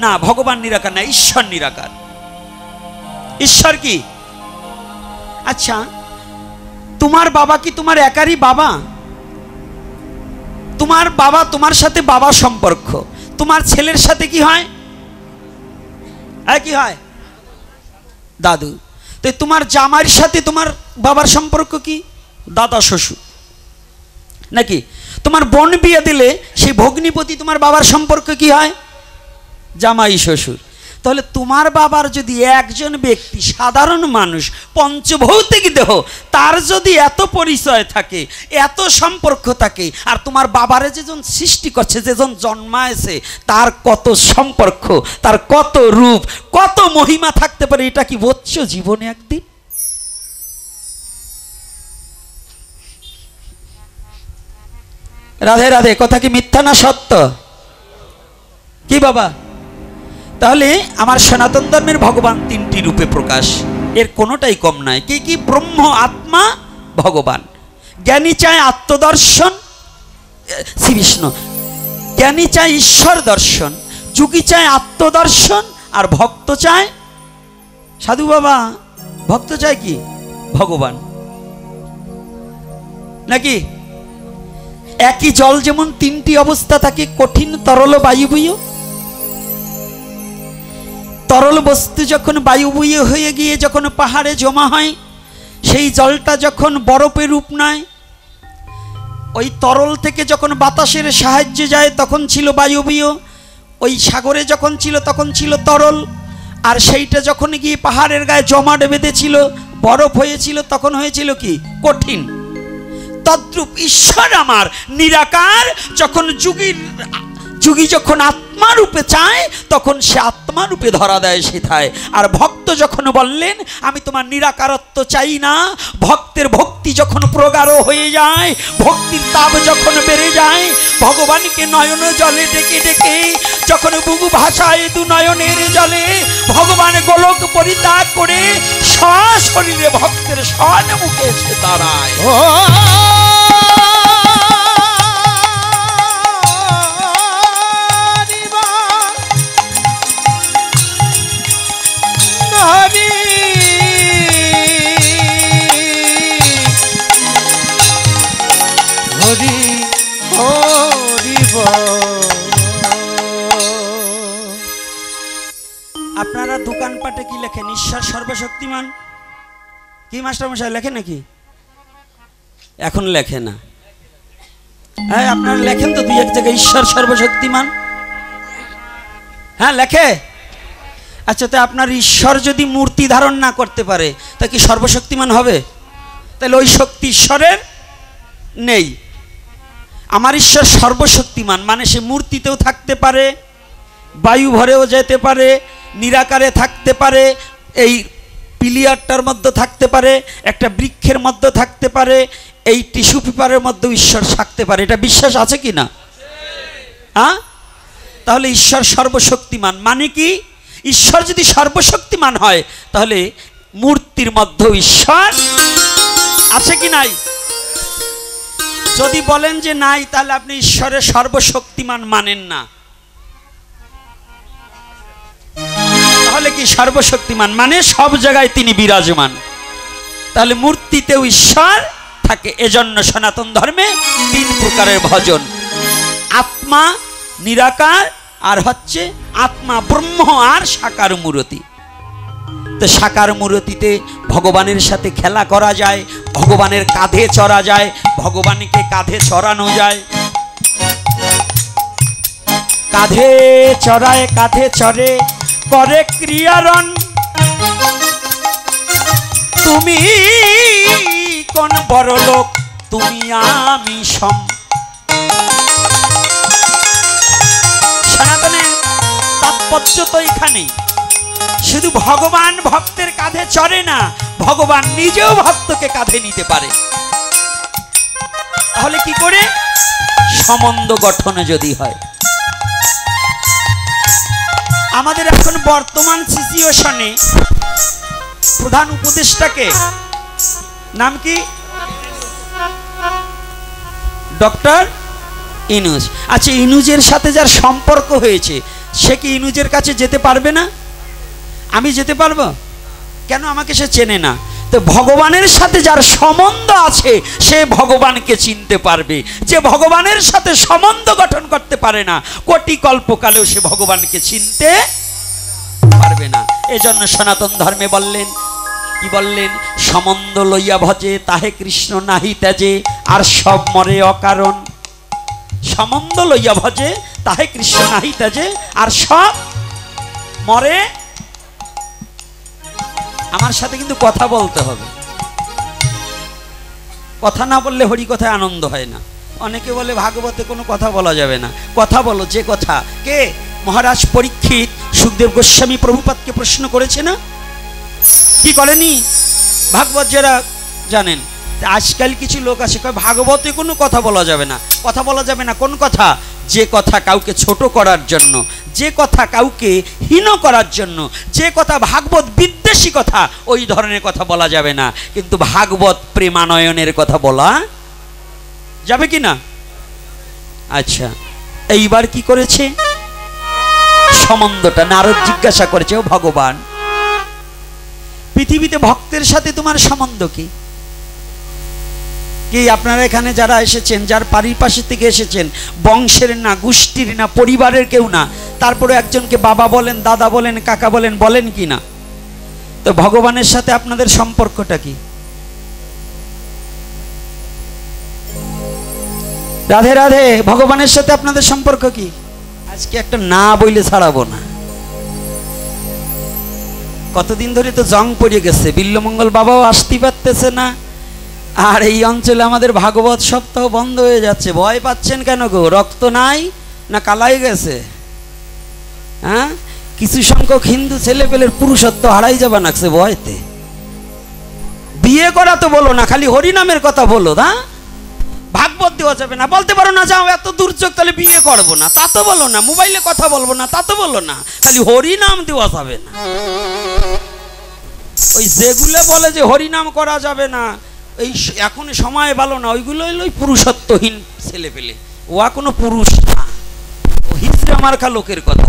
না, ভগবান নিরাকার না, ঈশ্বর নিরাকার। ঈশ্বর কি? আচ্ছা, তোমার বাবা কি তোমার একারই বাবা? তোমার বাবা, তোমার সাথে বাবা সম্পর্ক, তোমার ছেলের সাথে কি হয়? কি হয়? দাদু। তো তোমার জামাইয়ের সাথে তোমার বাবার সম্পর্ক কি? দাদা শ্বশুর। নাকি তোমার বোন বিয়ে দিলে সেই ভগ্নিপতি তোমার বাবার সম্পর্ক কি হয়? জামাই শ্বশুর। তাহলে তোমার বাবার যদি একজন ব্যক্তি, সাধারণ মানুষ, পঞ্চভৌতিক দেহ, তার যদি এত পরিচয় থাকে, এত সম্পর্ক থাকে, আর তোমার বাবারে যেজন সৃষ্টি করছে, যেজন জন্মায়েছে, তার কত সম্পর্ক, তার কত রূপ, কত মহিমা থাকতে পারে, এটা কি বোঝছো জীবনে একদিন? রাধে রাধে। কথা কি মিথ্যা না সত্য? কি বাবা? তাহলে আমার সনাতন ধর্মের ভগবান তিনটি রূপে প্রকাশ, এর কোনোটাই কম নয়। কি কি? ব্রহ্ম, আত্মা, ভগবান। জ্ঞানী চায় আত্মদর্শন, শ্রী বিষ্ণু। জ্ঞানী চায় ঈশ্বর দর্শন, যোগী চায় আত্মদর্শন, আর ভক্ত চায়, সাধু বাবা, ভক্ত চায় কি? ভগবান। নাকি? একই জল যেমন তিনটি অবস্থা থাকে, কঠিন, তরল, বায়ুবীয়। তরল বস্তু যখন বায়ুবীয় হয়ে গিয়ে যখন পাহাড়ে জমা হয়, সেই জলটা যখন বরফে রূপ নেয়, ওই তরল থেকে যখন বাতাসের সাহায্যে যায় তখন ছিল বায়ুবীয়, ওই সাগরে যখন ছিল তখন ছিল তরল, আর সেইটা যখন গিয়ে পাহাড়ের গায়ে জমাট বেঁধেছিল, বরফ হয়েছিল, তখন হয়েছিল কি? কঠিন। তদ্রূপ ঈশ্বর আমার নিরাকার, যখন যুগী যখন আত্মারূপে চায় তখন সে আত্মারূপে ধরা দেয় সেথায়। আর ভক্ত যখন বললেন আমি তোমার নিরাকারত্ব চাই না, ভক্তের ভক্তি যখন প্রগাঢ় হয়ে যায়, ভক্তির তাপ যখন বেড়ে যায়, ভগবানকে নয়ন জলে ডেকে ডেকে যখন বুবু ভাষায় দু নয়নের জলে ভগবান গোলক পরিত্যাগ করে সশরীরে ভক্তের সম্মুখে এসে দাঁড়ায়। হরি হরি হরি আপনারা দোকানপাটে কি লেখেন? ঈশ্বর সর্বশক্তিমান। কি মাস্টারমশাই লেখে নাকি? এখন লেখে না। হ্যাঁ, আপনারা লেখেন তো দুই এক জায়গায় ঈশ্বর সর্বশক্তিমান। হ্যাঁ লেখে। আচ্ছা, তো আপনার ঈশ্বর যদি মূর্তি ধারণ না করতে পারে তা কি সর্বশক্তিমান হবে? তাহলে ওই শক্তি ঈশ্বরের নেই। আমার ঈশ্বর সর্বশক্তিমান, মানে সে মূর্তিতেও থাকতে পারে, বায়ু ভরেও যেতে পারে, নিরাকারে থাকতে পারে, এই পিলিয়ারটার মধ্যে থাকতে পারে, একটা বৃক্ষের মধ্যে থাকতে পারে, এই টিস্যু পেপারের মধ্যেও ঈশ্বর থাকতে পারে। এটা বিশ্বাস আছে কি না? হ্যাঁ, তাহলে ঈশ্বর সর্বশক্তিমান মানে কি? ঈশ্বর যদি সর্বশক্তিমান হয় তাহলে মূর্তির মধ্যেও ঈশ্বর আছে কি নাই? যদি বলেন যে নাই, তাহলে আপনি ঈশ্বরের সর্বশক্তিমান মানেন না। তাহলে কি সর্বশক্তিমান মানে সব জায়গায় তিনি বিরাজমান, তাহলে মূর্তিতেও ঈশ্বর থাকে। এজন্য সনাতন ধর্মে তিন প্রকারের ভজন: আত্মা, নিরাকার, আর হচ্ছে আত্মা ব্রহ্ম, আর সাকার মূরতি। তো সাকার মূরতিতে ভগবানের সাথে খেলা করা যায়, ভগবানের কাঁধে চড়া যায়, ভগবানকে কাঁধে চড়ানো যায়। কাঁধে চড়ায়, কাঁধে চড়ে করে ক্রিয়ারণ। তুমি কোন বড় লোক, তুমি আমি সম। সনাতনের তাৎপর্য তো এখানেই। শুধু ভগবান ভক্তের কাঁধে চড়ে না, ভগবান নিজেও ভক্তকে কাঁধে নিতে পারে। তাহলে কি করে? সম্বন্ধ গঠন যদি হয়। আমাদের এখন বর্তমান সিচুয়েশনে প্রধান উপদেষ্টাকে নাম কি? ডক্টর ইনুজ। আচ্ছা, ইনুজের সাথে যার সম্পর্ক হয়েছে সে কি ইনুজের কাছে যেতে পারবে না? আমি যেতে পারবো কেন? আমাকে সে চেনে না। তো ভগবানের সাথে যার সম্বন্ধ আছে সে ভগবানকে চিনতে পারবে। যে ভগবানের সাথে সম্বন্ধ গঠন করতে পারে না, কোটি কল্পকালেও সে ভগবানকে চিনতে পারবে না। এজন্য সনাতন ধর্মে বললেন, কি বললেন? সম্বন্ধ লইয়া ভজে তাহে কৃষ্ণ নাহি ত্যাজে, আর সব মরে অকারণ। সম্বন্ধ লইয়া ভজে তাহে কৃষ্ণ নাহি ত্যাজে, আর সব মরে। আমার সাথে কিন্তু কথা বলতে হবে। কথা না বললে হরি কথায় আনন্দ হয় না। অনেকে বলে ভাগবতে কোনো কথা বলা যাবে না। কথা বলো, যে কথা। কে? মহারাজ পরীক্ষিত সুখদেব গোস্বামী প্রভুপাদকে প্রশ্ন করেছে না? কি করেনি? ভাগবত যারা জানেন, আজকাল কিছু লোক আছে কয় ভাগবতে কোনো কথা বলা যাবে না। কথা বলা যাবে না কোন কথা? যে কথা কাউকে ছোট করার জন্য, যে কথা কাউকে হীন করার জন্য, যে কথা ভাগবত বিদ্বেষী কথা, ওই ধরনের কথা বলা যাবে না। কিন্তু ভাগবত প্রেমানয়নের কথা বলা যাবে কি না? আচ্ছা, এইবার কি করেছে? সম্বন্ধটা নারদ জিজ্ঞাসা করেছে, ও ভগবান, পৃথিবীতে ভক্তের সাথে তোমার সম্বন্ধ কি? কি আপনারা এখানে যারা এসেছেন, যার পারিপার্শ্ব থেকে এসেছেন, বংশের না, গোষ্ঠীর না, পরিবারের কেউ না, তারপরে একজনকে বাবা বলেন, দাদা বলেন, কাকা বলেন, বলেন কি না? তো ভগবানের সাথে আপনাদের সম্পর্কটা কি? রাধে রাধে। ভগবানের সাথে আপনাদের সম্পর্ক কি? আজকে একটা না বইলে ছাড়াবো না। কতদিন ধরে তো জং পড়ে গেছে, বিল্লমঙ্গল বাবাও আসতে পারতেছে না, আর এই অঞ্চলে আমাদের ভাগবত সপ্তাহ বন্ধ হয়ে যাচ্ছে। ভয় পাচ্ছেন কেন গো? রক্ত নাই না কালাই গেছে? হ্যাঁ, কিছু সংখ্যক হিন্দু ছেলে পেলের পুরুষত্ব হারাই যাবা নাকছে ভয়তে। বিয়ে করা তো বলো না, খালি হরিনামের কথা বলো। হ্যাঁ, ভাগবত দেওয়া যাবে না, বলতে পারো না যাও এত দুর্যোগ তাহলে বিয়ে করবো না, তা তো বলো না। মোবাইলে কথা বলবো না, তা তো বলো না। খালি হরিনাম দেওয়া যাবে না। ওই যেগুলো বলে যে হরিনাম করা যাবে না, এই এখন সময় ভালো না, ওইগুলো হলো পুরুষত্বহীন ছেলে পেলে। ওয়া কোনো পুরুষ না, ও হিজড়া মার্কা লোকের কথা।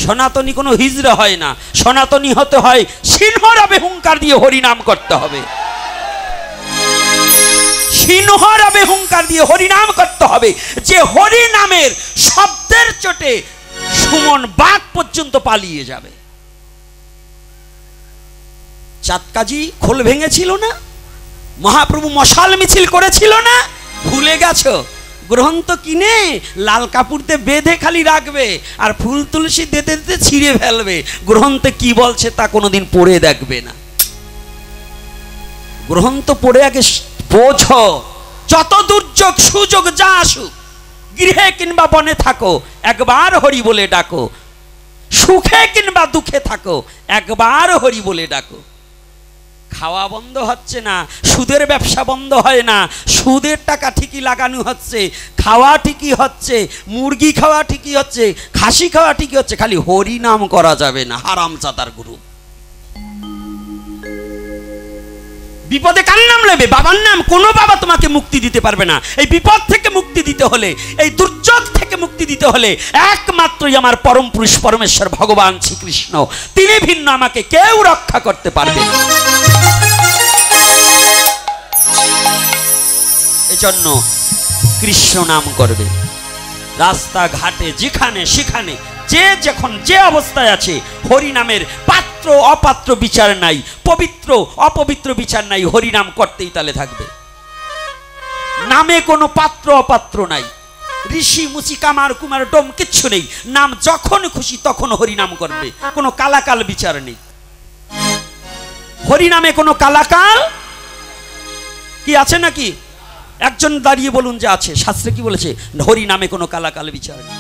সনাতনী কোনো হিজড়া হয় না, সনাতনী হতে হয় সিংহরাবে হুঙ্কার দিয়ে হরিনাম করতে হবে। সিংহরাবে হুঙ্কার দিয়ে হরিনাম করতে হবে, যে হরিনামের শব্দের চোটে সুমন বাঘ পর্যন্ত পালিয়ে যাবে। চাঁদকাজি খোল ভেঙেছিল না, মহাপ্রভু মশাল মিছিল করেছিল না, ভুলে গেছো? গ্রন্থ কিনে লাল কাপড়তে বেঁধে খালি রাখবে আর ফুল তুলসী দিতে দিতে ছিঁড়ে ফেলবে। গ্রন্থে কি বলছে তা কোনোদিন পড়ে দেখবে না। গ্রন্থ পড়ে আগে বোঝো। যত দুর্যোগ সুযোগ যা আসুক, গৃহে কিংবা বনে থাকো, একবার হরি বলে ডাকো। সুখে কিংবা দুঃখে থাকো, একবার হরি বলে ডাকো। খাওয়া বন্ধ হচ্ছে না, সুদের ব্যবসা বন্ধ হয় না, সুদের টাকা ঠিকই লাগানো হচ্ছে, খাওয়া ঠিকই হচ্ছে, মুরগি খাওয়া ঠিকই হচ্ছে, খাসি খাওয়া ঠিকই হচ্ছে, খালি হরি নাম করা যাবে না। হারামজাদার গুরু। বিপদে কার নাম নেবে? বাবার নাম। কোনো বাবা তোমাকে মুক্তি দিতে পারবে না। এই বিপদ থেকে মুক্তি দিতে হলে, এই দুর্যোগ থেকে মুক্তি দিতে হলে একমাত্রই আমার পরম পুরুষ পরমেশ্বর ভগবান শ্রীকৃষ্ণ। তিনি ভিন্ন আমাকে কেউ রক্ষা করতে পারবে না। এজন্য কৃষ্ণ নাম করবে। রাস্তাঘাটে যেখানে সেখানে যে যখন যে অবস্থায় আছে, হরিনামের পাত্র অপাত্র বিচার নাই, পবিত্র অপবিত্র বিচার নাই, হরিনাম করতেই তালে থাকবে। নামে কোনো পাত্র অপাত্র নাই, ঋষি মুচি কামার কুমার ডোম কিচ্ছু নেই। নাম যখন খুশি তখন হরিনাম করবে, কোনো কালাকাল বিচার নেই। হরিনামে কোনো কালাকাল কি আছে নাকি? একজন দাঁড়িয়ে বলুন যে আছে। শাস্ত্রে কি বলেছে? হরি নামে কোনো কালাকাল বিচার নেই।